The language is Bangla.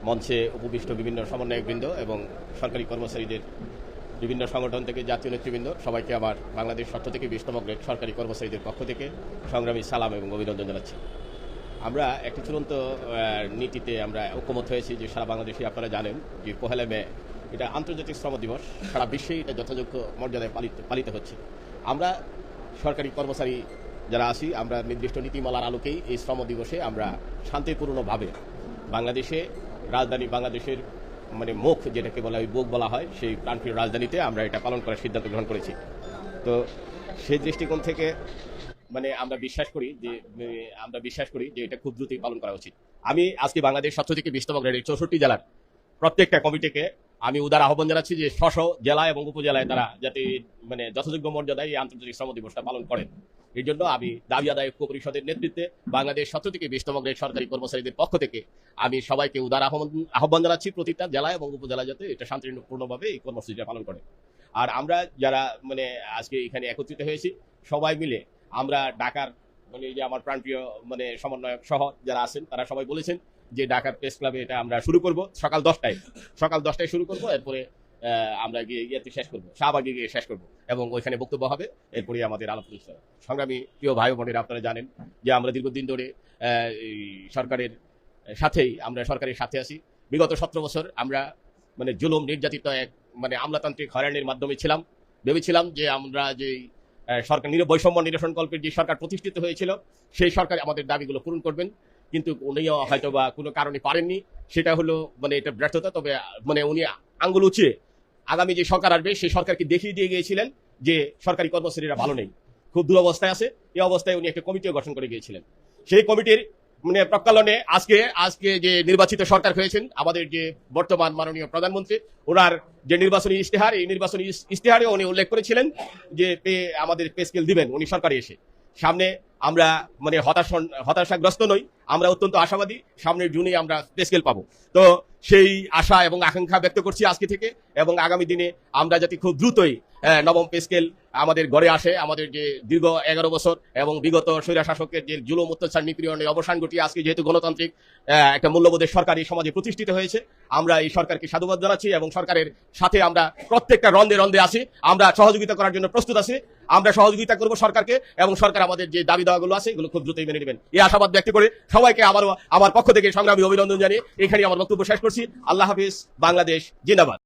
মঞ্চে উপবিষ্ট বিভিন্ন সমন্বয়কবৃন্দ এবং সরকারি কর্মচারীদের বিভিন্ন সংগঠন থেকে জাতীয় নেতৃবৃন্দ সবাইকে আমার বাংলাদেশ 7 থেকে 20তম গ্রেড সরকারি কর্মচারীদের পক্ষ থেকে সংগ্রামী সালাম এবং অভিনন্দন জানাচ্ছি। আমরা একটি চূড়ান্ত নীতিতে আমরা ঐক্যমত হয়েছি যে সারা বাংলাদেশে আপনারা জানেন যে 1 মে এটা আন্তর্জাতিক শ্রম দিবস, সারা বিশ্বেই এটা যথাযোগ্য মর্যাদায় পালিত হচ্ছে। আমরা সরকারি কর্মচারী যারা আছি আমরা নির্দিষ্ট নীতিমালার আলোকেই এই শ্রম দিবসে আমরা শান্তিপূর্ণভাবে বাংলাদেশে রাজধানী বাংলাদেশের মুখ যেটাকে বলা হয় বুক বলা হয় সেই প্রাণপ্রিয় রাজধানীতে আমরা এটা পালন করার সিদ্ধান্ত গ্রহণ করেছি। তো সেই দৃষ্টিকোণ থেকে আমরা বিশ্বাস করি যে এটা খুব দ্রুতই পালন করা উচিত। আমি আজকে বাংলাদেশ 7 থেকে 20তম গ্রেডের 64 জেলার প্রত্যেকটা কমিটিকে আমি উদার আহ্বান জানাচ্ছি যে জেলা এবং উপজেলায় তারা যাতে যথাযোগ্য মর্যাদায় এই আন্তর্জাতিক শ্রম দিবসটা পালন করেন। এই জন্য আমি দাবি আদায় ঐক্য পরিষদের নেতৃত্বে বাংলাদেশ 7 থেকে 20তম গ্রেড সরকারি কর্মচারীদের পক্ষ থেকে আমি সবাইকে উদার আহ্বান জানাচ্ছি প্রতিটা জেলা এবং উপজেলা যাতে এটা শান্তিপূর্ণভাবে এই কর্মসূচিটা পালন করে। আর আমরা যারা আজকে এখানে একত্রিত হয়েছি সবাই মিলে আমরা ঢাকার যে আমার প্রাণপ্রিয় সমন্বয়ক সহ যারা আছেন তারা সবাই বলেছেন যে ঢাকার প্রেস ক্লাবে এটা আমরা শুরু করব সকাল 10টায় শুরু করব, এরপরে আমরা গিয়ে শেষ করবো, শাহবাগে গিয়ে শেষ করবো এবং ওইখানে বক্তব্য হবে, এরপরে আমাদের আলাপ আলোচনা। সংগ্রামী প্রিয় ভাই বোনেরা, আপনারা জানেন যে আমরা দীর্ঘদিন ধরে সরকারের সাথে আছি। বিগত 17 বছর আমরা জুলুম নির্যাতিত এক আমলাতান্ত্রিক হয়রানির মাধ্যমে ছিলাম। ভেবেছিলাম যে আমরা যে সরকার বৈষম্য নিরসনকল্পের যে সরকার প্রতিষ্ঠিত হয়েছিল সেই সরকার আমাদের দাবিগুলো পূরণ করবেন, কিন্তু উনিও হয়তো বা কোনো কারণে পারেননি। সেটা হলো এটা ব্যর্থতা। তবে উনি আঙ্গুল উঁচিয়ে আগামী যে সরকার আসবে সেই সরকারকে দেখিয়ে দিয়ে গিয়েছিলেন যে সরকারি কর্মচারীরা ভালো নেই, খুব দুরবস্থায় আছে। এই অবস্থায় উনি একটা কমিটিও গঠন করে গিয়েছিলেন। সেই কমিটির প্রকালনে আজকে যে নির্বাচিত সরকার হয়েছেন, আমাদের যে বর্তমান মাননীয় প্রধানমন্ত্রী, ওনার যে নির্বাচনী ইশতেহার, এই নির্বাচনী ইশতেহারে উনি উল্লেখ করেছিলেন যে আমাদের পে স্কেল দিবেন উনি সরকারে এসে। সামনে আমরা হতাশাগ্রস্ত নই, আমরা অত্যন্ত আশাবাদী সামনের জুনে আমরা পে স্কেল পাবো। তো সেই আশা এবং আকাঙ্ক্ষা ব্যক্ত করছি আজকে থেকে, এবং আগামী দিনে আমরা যাতে খুব দ্রুতই নবম পে স্কেল আমাদের ঘরে আসে। আমাদের যে দীর্ঘ 11 বছর এবং বিগত স্বৈরা শাসকের যে জুলুম অত্যাচার নিপীড়নের অবসান ঘটিয়ে আজকে যেহেতু গণতান্ত্রিক একটা মূল্যবোধের সরকার এই সমাজে প্রতিষ্ঠিত হয়েছে, আমরা এই সরকারকে সাধুবাদ জানাচ্ছি এবং সরকারের সাথে আমরা প্রত্যেকটা রন্ধে আছি। আমরা সহযোগিতা করার জন্য প্রস্তুত আছি। আমরা সহযোগিতা করব সরকারকে, এবং সরকার আমাদের যে দাবি দাওয়াগুলো আছে এগুলো খুব দ্রুতই মেনে নেবেন এই আশাবাদ ব্যক্ত করে সবাইকে আমার পক্ষ থেকে সংগ্রামী অভিনন্দন জানিয়ে এখানে আমার বক্তব্য শেষ করছি। আল্লাহ হাফিজ। বাংলাদেশ জিন্দাবাদ।